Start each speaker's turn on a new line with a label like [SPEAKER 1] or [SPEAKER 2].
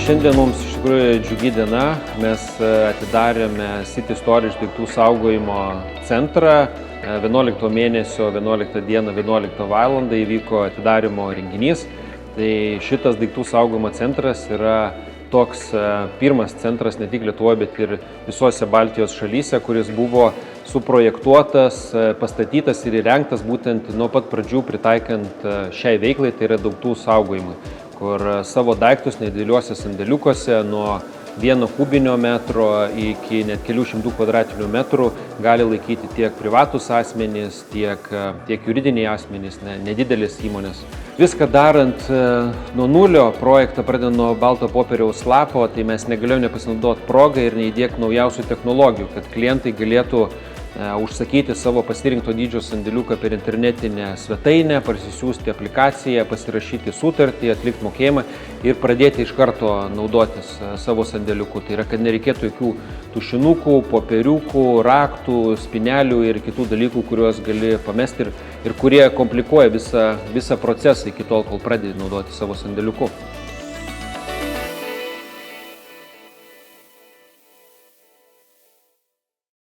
[SPEAKER 1] Šiandien mums iš tikrųjų džiugi diena. Mes atidarėme City Storage daiktų saugojimo centrą. 11 mėnesio 11 dieną 11 valandą įvyko atidarimo renginys. Tai šitas daiktų saugojimo centras yra toks pirmas centras ne tik Lietuvoje, bet ir visose Baltijos šalyse, kuris buvo suprojektuotas, pastatytas ir įrengtas būtent nuo pat pradžių pritaikant šiai veiklai, tai yra daiktų saugojimui, kur savo daiktus nedideliuose sandėliukuose nuo 1 kubinio metro iki net kelių šimtų kvadratinių metrų gali laikyti tiek privatus asmenys, tiek juridiniai asmenys, nedidelės įmonės. Viską darant nuo nulio, projektą pradedant nuo balto popieriaus lapo, tai mes negalėjome nepasinaudoti progą ir neįdiegti naujausių technologijų, kad klientai galėtų užsakyti savo pasirinkto dydžio sandėliuką per internetinę svetainę, parsisiųsti aplikaciją, pasirašyti sutartį, atlikti mokėjimą ir pradėti iš karto naudotis savo sandėliuku. Tai yra, kad nereikėtų jokių tušinukų, popieriukų, raktų, spynelių ir kitų dalykų, kuriuos gali pamesti ir kurie komplikuoja visą procesą iki tol, kol pradedi naudoti savo sandėliuku.